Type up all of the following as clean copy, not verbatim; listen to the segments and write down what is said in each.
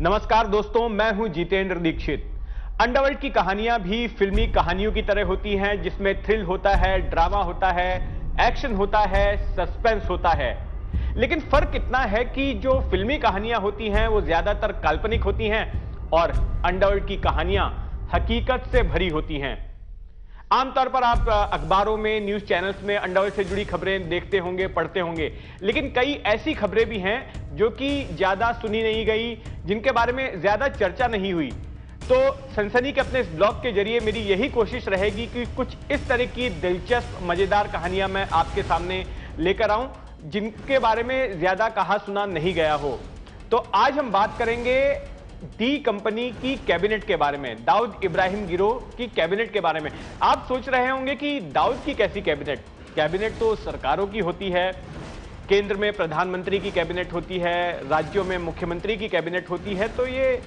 नमस्कार दोस्तों, मैं हूं जितेंद्र दीक्षित। अंडरवर्ल्ड की कहानियां भी फिल्मी कहानियों की तरह होती हैं, जिसमें थ्रिल होता है, ड्रामा होता है, एक्शन होता है, सस्पेंस होता है। लेकिन फर्क इतना है कि जो फिल्मी कहानियां होती हैं वो ज्यादातर काल्पनिक होती हैं और अंडरवर्ल्ड की कहानियां हकीकत से भरी होती हैं। आमतौर पर आप अखबारों में, न्यूज चैनल्स में अंडरवर्ल्ड से जुड़ी खबरें देखते होंगे, पढ़ते होंगे, लेकिन कई ऐसी खबरें भी हैं जो कि ज्यादा सुनी नहीं गई, जिनके बारे में ज्यादा चर्चा नहीं हुई। तो सनसनी के अपने इस ब्लॉग के जरिए मेरी यही कोशिश रहेगी कि कुछ इस तरह की दिलचस्प मजेदार कहानियां मैं आपके सामने लेकर आऊं, जिनके बारे में ज्यादा कहा सुना नहीं गया हो। तो आज हम बात करेंगे डी कंपनी की कैबिनेट के बारे में, दाऊद इब्राहिम गिरोह की कैबिनेट के बारे में। आप सोच रहे होंगे कि दाऊद की कैसी कैबिनेट? कैबिनेट तो सरकारों की होती है, केंद्र में प्रधानमंत्री की कैबिनेट होती है, राज्यों में मुख्यमंत्री की कैबिनेट होती है, तो ये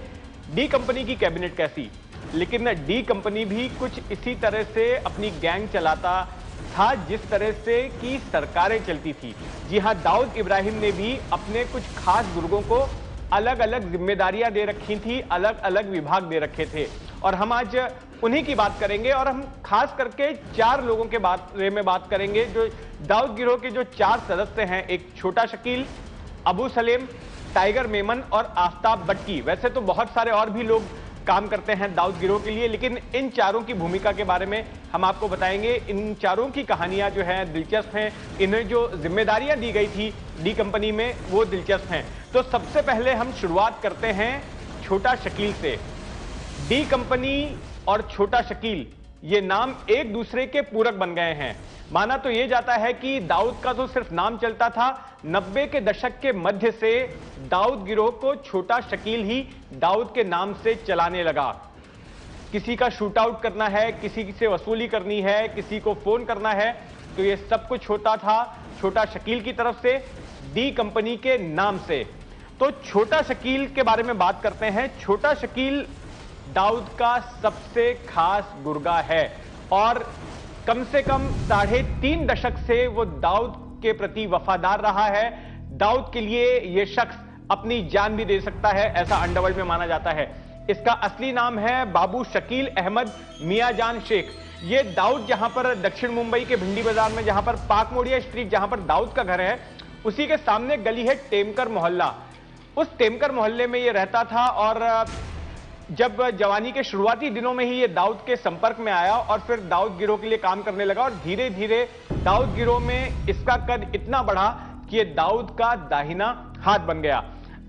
डी कंपनी की कैबिनेट कैसी? लेकिन डी कंपनी भी कुछ इसी तरह से अपनी गैंग चलाता था जिस तरह से कि सरकारें चलती थी। जी हां, दाऊद इब्राहिम ने भी अपने कुछ खास बुजुर्गों को अलग अलग जिम्मेदारियां दे रखी थी, अलग अलग विभाग दे रखे थे, और हम आज उन्हीं की बात करेंगे। और हम खास करके 4 लोगों के बारे में बात करेंगे जो दाऊद गिरोह के जो 4 सदस्य हैं। एक छोटा शकील, अबू सलेम, टाइगर मेमन और आफ्ताब बट्टी। वैसे तो बहुत सारे और भी लोग काम करते हैं दाऊद गिरोह के लिए, लेकिन इन चारों की भूमिका के बारे में हम आपको बताएंगे। इन चारों की कहानियां जो हैं दिलचस्प हैं, इन्हें जो जिम्मेदारियां दी गई थी डी कंपनी में वो दिलचस्प हैं। तो सबसे पहले हम शुरुआत करते हैं छोटा शकील से। डी कंपनी और छोटा शकील ये नाम एक दूसरे के पूरक बन गए हैं। माना तो यह जाता है कि दाऊद का तो सिर्फ नाम चलता था, 90 के दशक के मध्य से दाऊद गिरोह को छोटा शकील ही दाऊद के नाम से चलाने लगा। किसी का शूट आउट करना है, किसी से वसूली करनी है, किसी को फोन करना है, तो यह सब कुछ होता था छोटा शकील की तरफ से, डी कंपनी के नाम से। तो छोटा शकील के बारे में बात करते हैं। छोटा शकील दाऊद का सबसे खास गुर्गा है और कम से कम 3.5 दशक से वो दाऊद के प्रति वफादार रहा है। दाऊद के लिए यह शख्स अपनी जान भी दे सकता है, ऐसा अंडरवर्ल्ड में माना जाता है। इसका असली नाम है बाबू शकील अहमद मियाजान शेख। ये दाऊद जहां पर दक्षिण मुंबई के भिंडी बाजार में, जहां पर पाक मोड़िया स्ट्रीट, जहां पर दाऊद का घर है, उसी के सामने गली है टेमकर मोहल्ला। उस टेमकर मोहल्ले में ये रहता था और जब जवानी के शुरुआती दिनों में ही ये दाऊद के संपर्क में आया और फिर दाऊद गिरोह के लिए काम करने लगा और धीरे धीरे दाऊद गिरोह में इसका कद इतना बढ़ा कि ये दाऊद का दाहिना हाथ बन गया।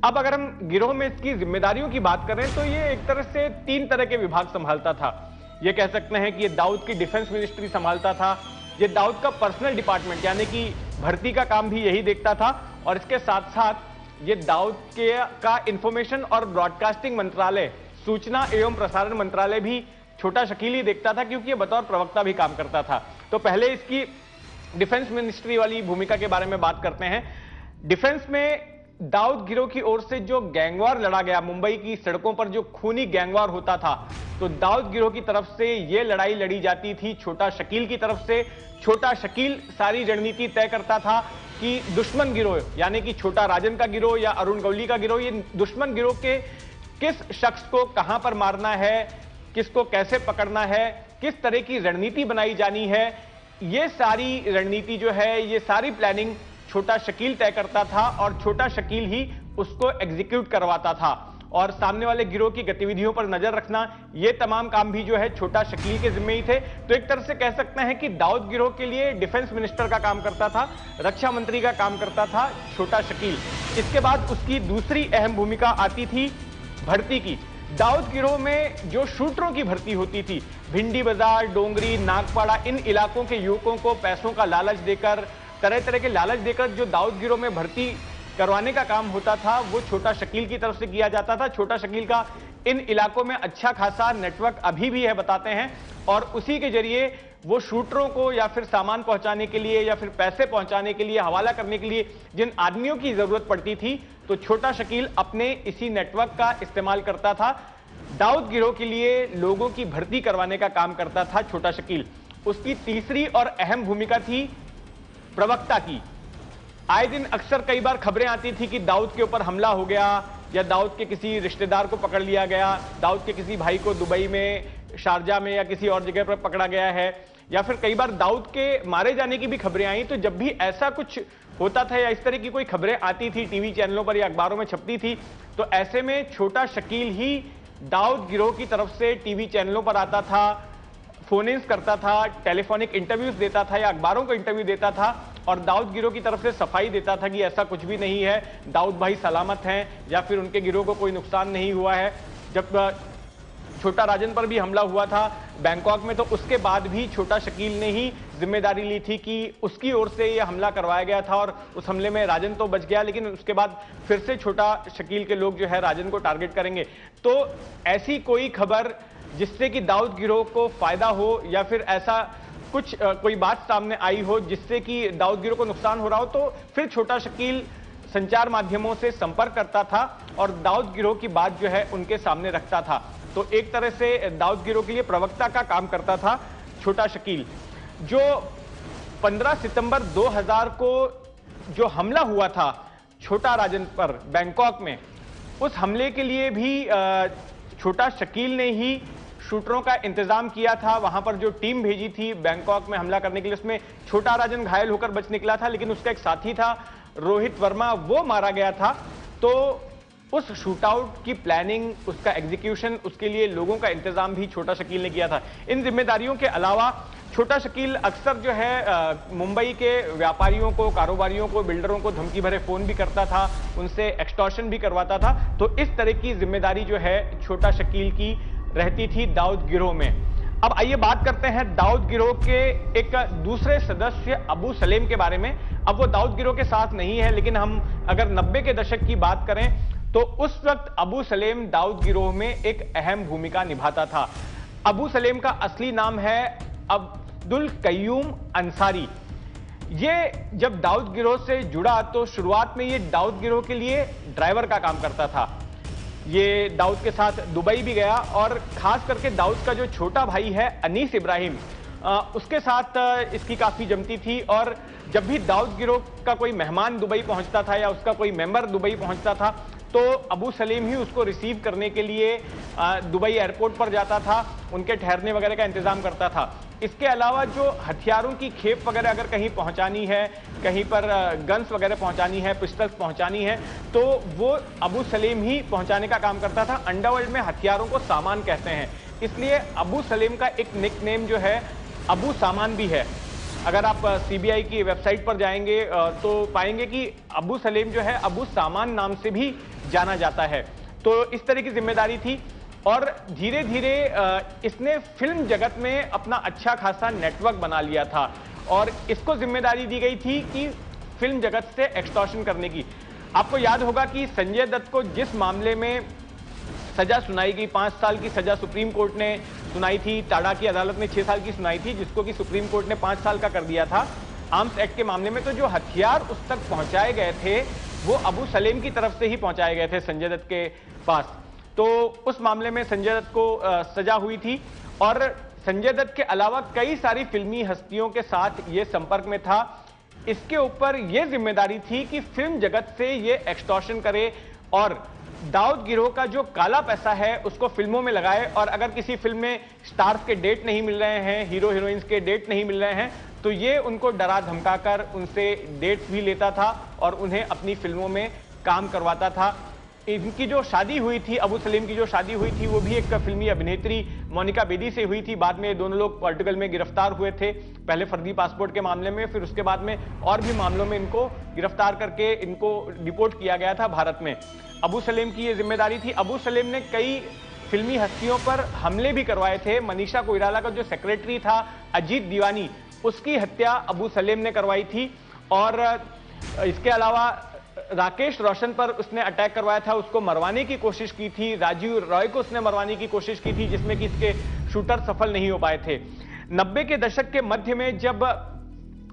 अब अगर हम गिरोह में इसकी जिम्मेदारियों की बात करें तो ये एक तरह से 3 तरह के विभाग संभालता था। ये कह सकते हैं कि ये दाऊद की डिफेंस मिनिस्ट्री संभालता था, ये दाऊद का पर्सनल डिपार्टमेंट यानी कि भर्ती का काम भी यही देखता था, और इसके साथ साथ ये दाऊद का इंफॉर्मेशन और ब्रॉडकास्टिंग मंत्रालय, सूचना एवं प्रसारण मंत्रालय भी छोटा शकील ही देखता था, क्योंकि ये बतौर प्रवक्ता भी काम करता था। तो पहले इसकी डिफेंस मिनिस्ट्री वाली भूमिका के बारे में बात करते हैं। डिफेंस में दाऊद गिरोह की ओर से जो गैंगवार लड़ा गया, मुंबई की सड़कों पर जो खूनी गैंगवार होता था, तो दाऊद गिरोह की तरफ से यह लड़ाई लड़ी जाती थी छोटा शकील की तरफ से। छोटा शकील सारी रणनीति तय करता था कि दुश्मन गिरोह यानी कि छोटा राजन का गिरोह या अरुण गौली का गिरोह, ये दुश्मन गिरोह के किस शख्स को कहां पर मारना है, किसको कैसे पकड़ना है, किस तरह की रणनीति बनाई जानी है, ये सारी रणनीति जो है, ये सारी प्लानिंग छोटा शकील तय करता था और छोटा शकील ही उसको एग्जीक्यूट करवाता था। और सामने वाले गिरोह की गतिविधियों पर नजर रखना, ये तमाम काम भी जो है छोटा शकील के जिम्मे ही थे। तो एक तरह से कह सकते हैं कि दाऊद गिरोह के लिए डिफेंस मिनिस्टर का काम करता था, रक्षा मंत्री का काम करता था छोटा शकील। इसके बाद उसकी दूसरी अहम भूमिका आती थी भर्ती की। दाऊद गिरोह में जो शूटरों की भर्ती होती थी, भिंडी बाजार, डोंगरी, नागपाड़ा, इन इलाकों के युवकों को पैसों का लालच देकर, तरह तरह के लालच देकर जो दाऊद गिरोह में भर्ती करवाने का काम होता था, वो छोटा शकील की तरफ से किया जाता था। छोटा शकील का इन इलाकों में अच्छा खासा नेटवर्क अभी भी है, बताते हैं, और उसी के जरिए वो शूटरों को या फिर सामान पहुंचाने के लिए या फिर पैसे पहुंचाने के लिए, हवाला करने के लिए जिन आदमियों की जरूरत पड़ती थी, तो छोटा शकील अपने इसी नेटवर्क का इस्तेमाल करता था। दाऊद गिरोह के लिए लोगों की भर्ती करवाने का काम करता था छोटा शकील। उसकी तीसरी और अहम भूमिका थी प्रवक्ता की। आए दिन अक्सर कई बार खबरें आती थी कि दाऊद के ऊपर हमला हो गया या दाऊद के किसी रिश्तेदार को पकड़ लिया गया, दाऊद के किसी भाई को दुबई में, शारजा में या किसी और जगह पर पकड़ा गया है, या फिर कई बार दाऊद के मारे जाने की भी खबरें आई। तो जब भी ऐसा कुछ होता था या इस तरह की कोई खबरें आती थी टीवी चैनलों पर या अखबारों में छपती थी, तो ऐसे में छोटा शकील ही दाऊद गिरोह की तरफ से टीवी चैनलों पर आता था, फोन इन करता था, टेलीफोनिक इंटरव्यूज देता था या अखबारों को इंटरव्यू देता था और दाऊद गिरोह की तरफ से सफाई देता था कि ऐसा कुछ भी नहीं है, दाऊद भाई सलामत हैं या फिर उनके गिरोह को कोई नुकसान नहीं हुआ है। जब छोटा राजन पर भी हमला हुआ था बैंकॉक में, तो उसके बाद भी छोटा शकील ने ही जिम्मेदारी ली थी कि उसकी ओर से यह हमला करवाया गया था और उस हमले में राजन तो बच गया, लेकिन उसके बाद फिर से छोटा शकील के लोग जो है राजन को टारगेट करेंगे। तो ऐसी कोई खबर जिससे कि दाऊद गिरोह को फायदा हो या फिर ऐसा कुछ कोई बात सामने आई हो जिससे कि दाऊद गिरोह को नुकसान हो रहा हो, तो फिर छोटा शकील संचार माध्यमों से संपर्क करता था और दाऊद गिरोह की बात जो है उनके सामने रखता था। तो एक तरह से दाऊद गिरोह के लिए प्रवक्ता का काम करता था छोटा शकील। जो 15 सितंबर 2000 को जो हमला हुआ था छोटा राजन पर बैंकॉक में, उस हमले के लिए भी छोटा शकील ने ही शूटरों का इंतजाम किया था। वहां पर जो टीम भेजी थी बैंकॉक में हमला करने के लिए, उसमें छोटा राजन घायल होकर बच निकला था, लेकिन उसका एक साथी था रोहित वर्मा, वो मारा गया था। तो उस शूटआउट की प्लानिंग, उसका एग्जीक्यूशन, उसके लिए लोगों का इंतजाम भी छोटा शकील ने किया था। इन जिम्मेदारियों के अलावा छोटा शकील अक्सर जो है मुंबई के व्यापारियों को, कारोबारियों को, बिल्डरों को धमकी भरे फोन भी करता था, उनसे एक्सटॉर्शन भी करवाता था। तो इस तरह की जिम्मेदारी जो है छोटा शकील की रहती थी दाऊद गिरोह में। अब आइए बात करते हैं दाऊद गिरोह के एक दूसरे सदस्य अबू सलेम के बारे में। अब वो दाऊद गिरोह के साथ नहीं है, लेकिन हम अगर 90 के दशक की बात करें तो उस वक्त अबू सलेम दाऊद गिरोह में एक अहम भूमिका निभाता था। अबू सलेम का असली नाम है अब्दुल कय्यूम अंसारी। ये जब दाऊद गिरोह से जुड़ा तो शुरुआत में ये दाऊद गिरोह के लिए ड्राइवर का काम करता था। ये दाऊद के साथ दुबई भी गया और खास करके दाऊद का जो छोटा भाई है अनीस इब्राहिम, उसके साथ इसकी काफी जमती थी। और जब भी दाऊद गिरोह का कोई मेहमान दुबई पहुंचता था या उसका कोई मेंबर दुबई पहुंचता था, तो अबू सलीम ही उसको रिसीव करने के लिए दुबई एयरपोर्ट पर जाता था, उनके ठहरने वगैरह का इंतजाम करता था। इसके अलावा जो हथियारों की खेप वगैरह अगर कहीं पहुंचानी है, कहीं पर गन्स वगैरह पहुंचानी है, पिस्टल्स पहुंचानी है, तो वो अबू सलीम ही पहुंचाने का काम करता था। अंडरवर्ल्ड में हथियारों को सामान कहते हैं, इसलिए अबू सलीम का एक निकनेम जो है अबू सामान भी है। अगर आप सीबीआई की वेबसाइट पर जाएंगे तो पाएंगे कि अबू सलीम जो है अबू सामान नाम से भी जाना जाता है। तो इस तरह की जिम्मेदारी थी और धीरे धीरे इसने फिल्म जगत में अपना अच्छा खासा नेटवर्क बना लिया था और इसको जिम्मेदारी दी गई थी कि फिल्म जगत से एक्सटॉर्शन करने की। आपको याद होगा कि संजय दत्त को जिस मामले में सजा सुनाई गई, 5 साल की सजा सुप्रीम कोर्ट ने सुनाई थी, टाडा की अदालत ने 6 साल की सुनाई थी, जिसको कि सुप्रीम कोर्ट ने 5 साल का कर दिया था आर्म्स एक्ट के मामले में। तो जो हथियार उस तक पहुंचाए गए थे वो अबू सलीम की तरफ से ही पहुंचाए गए थे संजय दत्त के पास। तो उस मामले में संजय दत्त को सजा हुई थी और संजय दत्त के अलावा कई सारी फिल्मी हस्तियों के साथ ये संपर्क में था। इसके ऊपर यह जिम्मेदारी थी कि फिल्म जगत से ये एक्सटॉर्शन करे और दाऊद गिरोह का जो काला पैसा है उसको फिल्मों में लगाए। और अगर किसी फिल्म में स्टार्स के डेट नहीं मिल रहे हैं, हीरो हीरोइंस के डेट नहीं मिल रहे हैं, तो ये उनको डरा धमकाकर उनसे डेट्स भी लेता था और उन्हें अपनी फिल्मों में काम करवाता था। इनकी जो शादी हुई थी, अबू सलीम की जो शादी हुई थी, वो भी एक फिल्मी अभिनेत्री मोनिका बेदी से हुई थी। बाद में दोनों लोग पोर्टुगल में गिरफ्तार हुए थे, पहले फर्जी पासपोर्ट के मामले में, फिर उसके बाद में और भी मामलों में इनको गिरफ्तार करके इनको डिपोर्ट किया गया था भारत में। अबू सलीम की ये जिम्मेदारी थी। अबू सलीम ने कई फिल्मी हस्तियों पर हमले भी करवाए थे। मनीषा कोइराला का जो सेक्रेटरी था अजीत दीवानी, उसकी हत्या अबू सलीम ने करवाई थी। और इसके अलावा राकेश रोशन पर उसने अटैक करवाया था, उसको मरवाने की कोशिश की थी। राजीव रॉय को उसने मरवाने की कोशिश की थी, जिसमें कि इसके शूटर सफल नहीं हो पाए थे। 90 के दशक के मध्य में जब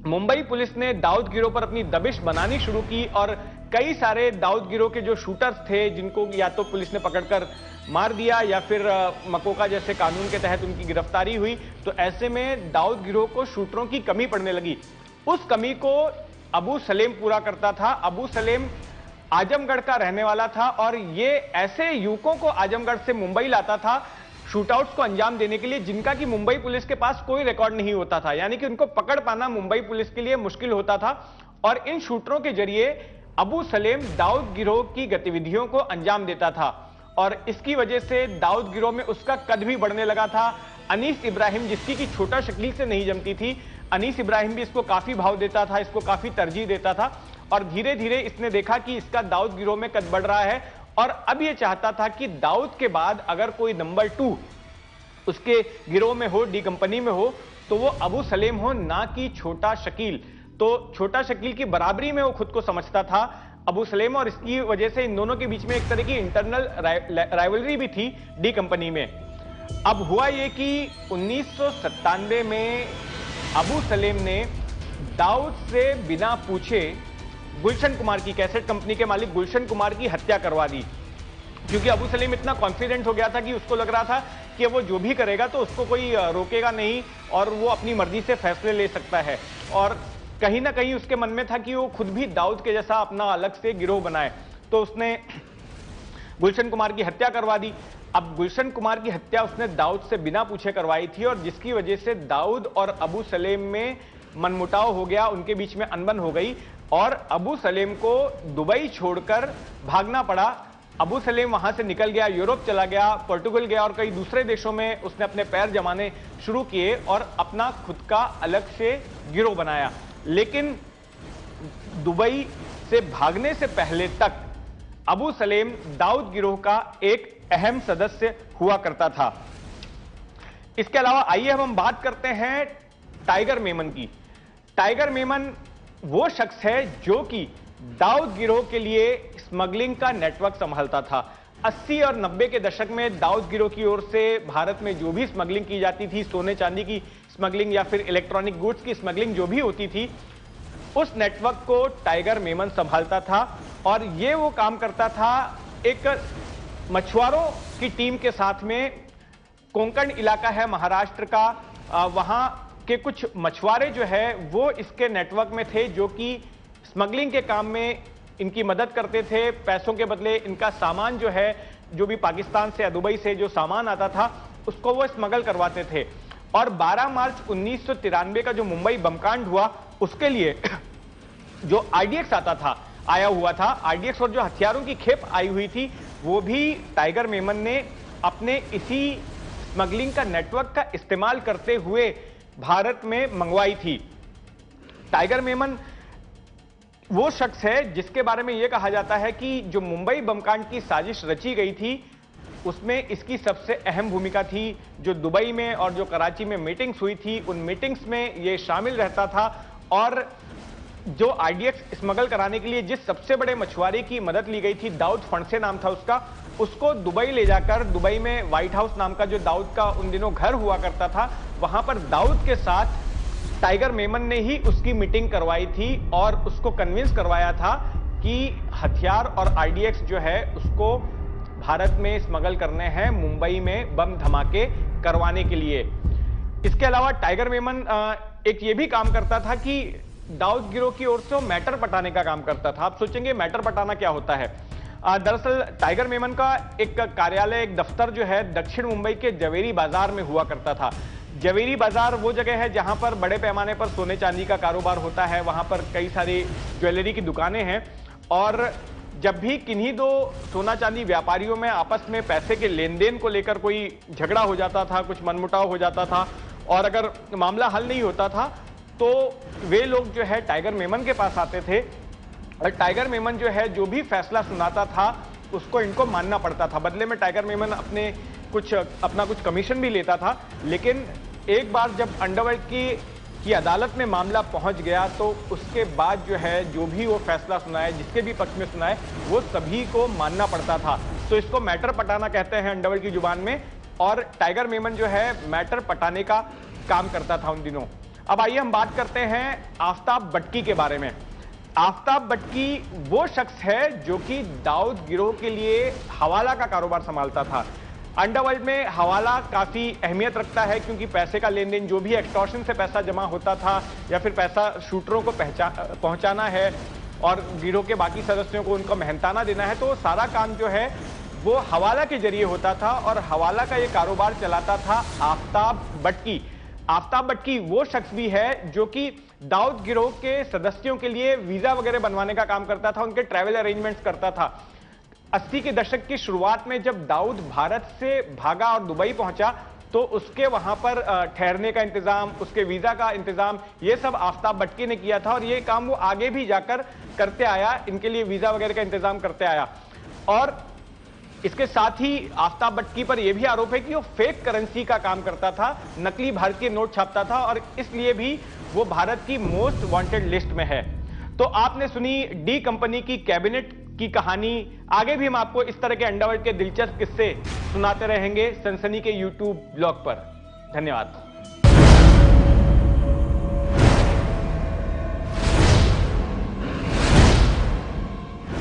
मुंबई पुलिस ने दाऊद गिरोह पर अपनी दबिश बनानी शुरू की और कई सारे दाऊद गिरोह के जो शूटर्स थे जिनको या तो पुलिस ने पकड़कर मार दिया या फिर मकोका जैसे कानून के तहत उनकी गिरफ्तारी हुई, तो ऐसे में दाऊद गिरोह को शूटरों की कमी पड़ने लगी। उस कमी को अबू सलीम पूरा करता था। अबू सलीम आजमगढ़ का रहने वाला था और ये ऐसे युवकों को आजमगढ़ से मुंबई लाता था शूटआउट्स को अंजाम देने के लिए, जिनका कि मुंबई पुलिस के पास कोई रिकॉर्ड नहीं होता था, यानी कि उनको पकड़ पाना मुंबई पुलिस के लिए मुश्किल होता था। और इन शूटरों के जरिए अबू सलेम दाऊद गिरोह की गतिविधियों को अंजाम देता था और इसकी वजह से दाऊद गिरोह में उसका कद भी बढ़ने लगा था। अनीस इब्राहिम, जिसकी की छोटा शकील से नहीं जमती थी, अनीस इब्राहिम भी इसको काफी भाव देता था, इसको काफी तरजीह देता था और धीरे धीरे इसने देखा कि इसका दाऊद गिरोह में कद बढ़ रहा है और अब यह चाहता था कि दाऊद के बाद अगर कोई नंबर 2 उसके गिरोह में हो, डी कंपनी में हो, तो वो अबू सलेम हो, ना कि छोटा शकील। तो छोटा शकील की बराबरी में वो खुद को समझता था अबू सलेम और इसकी वजह से इन दोनों के बीच में एक तरह की इंटरनल राइवलरी भी थी डी कंपनी में। अब हुआ यह कि 1997 में अबू सलेम ने दाऊद से बिना पूछे गुलशन कुमार की, कैसेट कंपनी के मालिक गुलशन कुमार की हत्या करवा दी, क्योंकि अबू सलीम इतना कॉन्फिडेंट हो गया था कि उसको लग रहा था कि वो जो भी करेगा तो उसको कोई रोकेगा नहीं और वो अपनी मर्जी से फैसले ले सकता है। और कहीं ना कहीं उसके मन में था कि वो खुद भी दाऊद के जैसा अपना अलग से गिरोह बनाए, तो उसने गुलशन कुमार की हत्या करवा दी। अब गुलशन कुमार की हत्या उसने दाऊद से बिना पूछे करवाई थी और जिसकी वजह से दाऊद और अबू सलेम में मनमुटाव हो गया, उनके बीच में अनबन हो गई और अबू सलेम को दुबई छोड़कर भागना पड़ा। अबू सलेम वहां से निकल गया, यूरोप चला गया, पोर्टुगल गया और कई दूसरे देशों में उसने अपने पैर जमाने शुरू किए और अपना खुद का अलग से गिरोह बनाया। लेकिन दुबई से भागने से पहले तक अबू सलेम दाऊद गिरोह का एक अहम सदस्य हुआ करता था। इसके अलावा आइए हम बात करते हैं टाइगर मेमन की। टाइगर मेमन वो शख्स है जो कि दाऊद गिरोह के लिए स्मगलिंग का नेटवर्क संभालता था। 80 और 90 के दशक में दाऊद गिरोह की ओर से भारत में जो भी स्मगलिंग की जाती थी, सोने चांदी की स्मगलिंग या फिर इलेक्ट्रॉनिक गुड्स की स्मगलिंग जो भी होती थी, उस नेटवर्क को टाइगर मेमन संभालता था और ये वो काम करता था एक मछुआरों की टीम के साथ में। कोंकण इलाका है महाराष्ट्र का, वहां के कुछ मछुआरे जो है वो इसके नेटवर्क में थे, जो कि स्मगलिंग के काम में इनकी मदद करते थे। पैसों के बदले इनका सामान जो है, जो भी पाकिस्तान से या दुबई से जो सामान आता था उसको वो स्मगल करवाते थे। और 12 मार्च 1993 का जो मुंबई बमकांड हुआ, उसके लिए जो आरडीएक्स आया हुआ था, आरडीएक्स और जो हथियारों की खेप आई हुई थी, वो भी टाइगर मेमन ने अपने इसी स्मगलिंग का नेटवर्क का इस्तेमाल करते हुए भारत में मंगवाई थी। टाइगर मेमन वो शख्स है जिसके बारे में यह कहा जाता है कि जो मुंबई बमकांड की साजिश रची गई थी उसमें इसकी सबसे अहम भूमिका थी। जो दुबई में और जो कराची में मीटिंग्स हुई थी, उन मीटिंग्स में यह शामिल रहता था और जो आरडीएक्स स्मगल कराने के लिए जिस सबसे बड़े मछुआरे की मदद ली गई थी, दाऊद फणसे नाम था उसका, उसको दुबई ले जाकर, दुबई में व्हाइट हाउस नाम का जो दाऊद का उन दिनों घर हुआ करता था, वहां पर दाऊद के साथ टाइगर मेमन ने ही उसकी मीटिंग करवाई थी और उसको कन्विंस करवाया था कि हथियार और आरडीएक्स जो है उसको भारत में स्मगल करने हैं, मुंबई में बम धमाके करवाने के लिए। इसके अलावा टाइगर मेमन एक ये भी काम करता था कि दाऊद गिरोह की ओर से वो मैटर पटाने का काम करता था। आप सोचेंगे मैटर पटाना क्या होता है? दरअसल टाइगर मेमन का एक कार्यालय, एक दफ्तर जो है दक्षिण मुंबई के जवेरी बाजार में हुआ करता था। जवेरी बाजार वो जगह है जहां पर बड़े पैमाने पर सोने चांदी का कारोबार होता है, वहां पर कई सारी ज्वेलरी की दुकानें हैं और जब भी किन्हीं दो सोना चांदी व्यापारियों में आपस में पैसे के लेन देन को लेकर कोई झगड़ा हो जाता था, कुछ मनमुटाव हो जाता था और अगर मामला हल नहीं होता था तो वे लोग जो है टाइगर मेमन के पास आते थे और टाइगर मेमन जो है जो भी फैसला सुनाता था उसको इनको मानना पड़ता था। बदले में टाइगर मेमन अपना कुछ कमीशन भी लेता था। लेकिन एक बार जब अंडरवर्ल्ड की अदालत में मामला पहुंच गया तो उसके बाद जो है जो भी वो फैसला सुनाए, जिसके भी पक्ष में सुनाए, वो सभी को मानना पड़ता था। तो इसको मैटर पटाना कहते हैं अंडरवर्ल्ड की जुबान में और टाइगर मेमन जो है मैटर पटाने का काम करता था उन दिनों। अब आइए हम बात करते हैं आफ्ताब बटकी के बारे में। आफ्ताब बटकी वो शख्स है जो कि दाऊद गिरोह के लिए हवाला का कारोबार संभालता था। अंडरवर्ल्ड में हवाला काफी अहमियत रखता है क्योंकि पैसे का लेन देन, जो भी एक्सटॉर्शन से पैसा जमा होता था या फिर पैसा शूटरों को पहुंचाना है, और गिरोह के बाकी सदस्यों को उनका मेहनताना देना है, तो सारा काम जो है वो हवाला के जरिए होता था और हवाला का ये कारोबार चलाता था आफ्ताब बटकी। आफ्ताब बटकी वो शख्स भी है जो कि दाऊद गिरोह के सदस्यों के लिए वीजा वगैरह बनवाने का काम करता था, उनके ट्रैवल अरेंजमेंट्स करता था। 80 के दशक की शुरुआत में जब दाऊद भारत से भागा और दुबई पहुंचा तो उसके वहां पर ठहरने का इंतजाम, उसके वीजा का इंतजाम, ये सब आफ्ताब बटकी ने किया था और ये काम वो आगे भी जाकर करते आया, इनके लिए वीजा वगैरह का इंतजाम करते आया। और इसके साथ ही आफ्ताब बटकी पर यह भी आरोप है कि वो फेक करेंसी का काम करता था, नकली भारतीय नोट छापता था और इसलिए भी वो भारत की मोस्ट वांटेड लिस्ट में है। तो आपने सुनी डी कंपनी की कैबिनेट की कहानी। आगे भी हम आपको इस तरह के अंडरवर्ल्ड के दिलचस्प किस्से सुनाते रहेंगे सनसनी के यूट्यूब ब्लॉग पर। धन्यवाद।